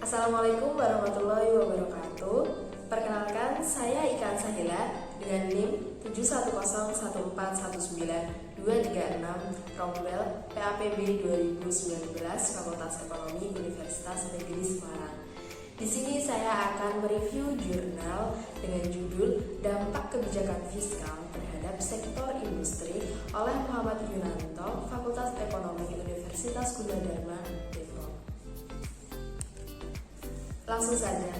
Assalamualaikum warahmatullahi wabarakatuh. Perkenalkan, saya Ika Sahila dengan NIM 7101419-236 Rombel PAPB 2019 Fakultas Ekonomi Universitas Negeri Semarang. Di sini saya akan mereview jurnal dengan judul Dampak Kebijakan Fiskal Terhadap Sektor Industri oleh Muhammad Yunanto, Fakultas Ekonomi Universitas Gunadarma, Depok. Langsung saja,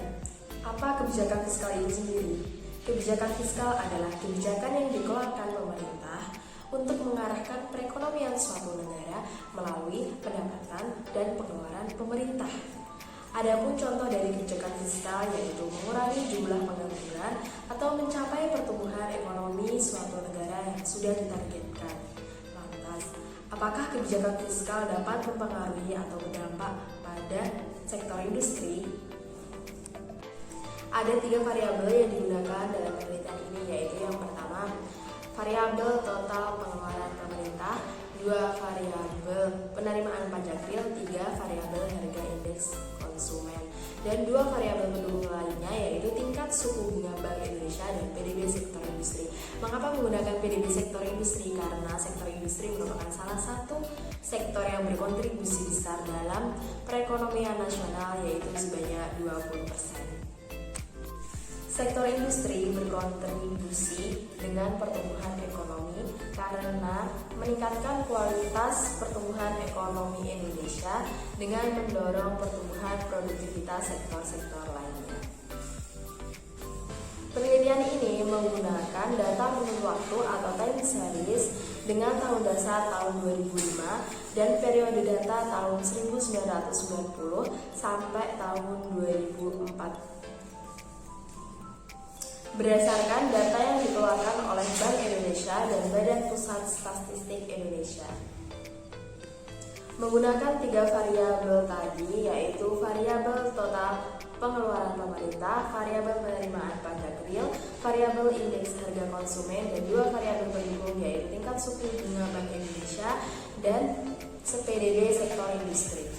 apa kebijakan fiskal itu sendiri? Kebijakan fiskal adalah kebijakan yang dikeluarkan pemerintah untuk mengarahkan perekonomian suatu negara melalui pendapatan dan pengeluaran pemerintah. Adapun contoh dari kebijakan fiskal yaitu mengurangi jumlah pengangguran atau mencapai pertumbuhan ekonomi suatu negara yang sudah ditargetkan. Lantas, apakah kebijakan fiskal dapat mempengaruhi atau berdampak pada sektor industri? Ada 3 variabel yang digunakan dalam penelitian ini, yaitu yang pertama, variabel total pengeluaran pemerintah, 2 variabel penerimaan pajak real, 3 variabel harga indeks konsumen, dan 2 variabel pendukung lainnya yaitu tingkat suku bunga Bank Indonesia dan PDB sektor industri. Mengapa menggunakan PDB sektor industri? Karena sektor industri merupakan salah satu sektor yang berkontribusi besar dalam perekonomian nasional, yaitu sebanyak 20%. Sektor industri berkontribusi dengan pertumbuhan ekonomi karena meningkatkan kualitas pertumbuhan ekonomi Indonesia dengan mendorong pertumbuhan produktivitas sektor-sektor lainnya. Penelitian ini menggunakan data menurut waktu atau time series dengan tahun dasar tahun 2005 dan periode data tahun 1990 sampai tahun 2004. Berdasarkan data yang dikeluarkan oleh Bank Indonesia dan Badan Pusat Statistik Indonesia. Menggunakan 3 variabel tadi, yaitu variabel total pengeluaran pemerintah, variabel penerimaan pajak real, variabel indeks harga konsumen, dan 2 variabel pendukung yaitu tingkat suku bunga Bank Indonesia dan PDB sektor industri.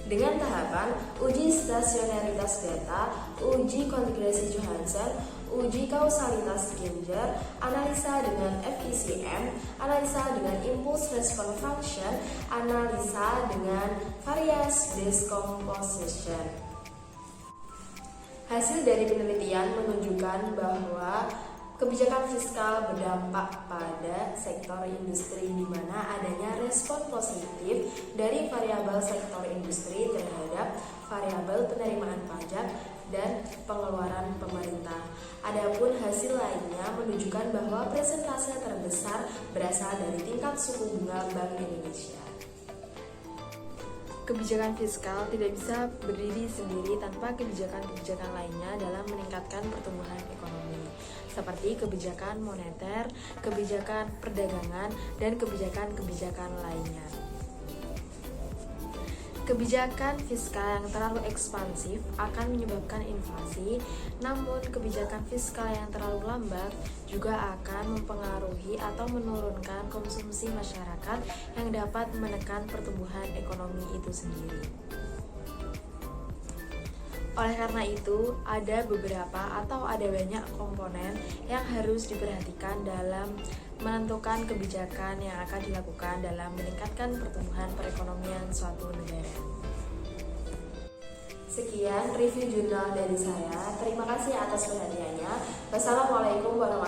Dengan tahapan uji stasionaritas data, uji konfigurasi Johansen, uji kausalitas Ginger, analisa dengan FECM, analisa dengan impulse response function, analisa dengan variance decomposition. Hasil dari penelitian menunjukkan bahwa kebijakan fiskal berdampak pada sektor industri di mana adanya respon positif dari variabel sektor industri terhadap variabel penerimaan pajak dan pengeluaran pemerintah. Adapun hasil lainnya menunjukkan bahwa persentase terbesar berasal dari tingkat suku bunga Bank Indonesia. Kebijakan fiskal tidak bisa berdiri sendiri tanpa kebijakan-kebijakan lainnya dalam meningkatkan pertumbuhan ekonomi, seperti kebijakan moneter, kebijakan perdagangan, dan kebijakan-kebijakan lainnya. Kebijakan fiskal yang terlalu ekspansif akan menyebabkan inflasi, namun kebijakan fiskal yang terlalu lambat juga akan mempengaruhi atau menurunkan konsumsi masyarakat yang dapat menekan pertumbuhan ekonomi itu sendiri. Oleh karena itu, ada beberapa atau ada banyak komponen yang harus diperhatikan dalam menentukan kebijakan yang akan dilakukan dalam meningkatkan pertumbuhan perekonomian suatu negara. Sekian review jurnal dari saya. Terima kasih atas perhatiannya. Wassalamualaikum warahmatullahi wabarakatuh.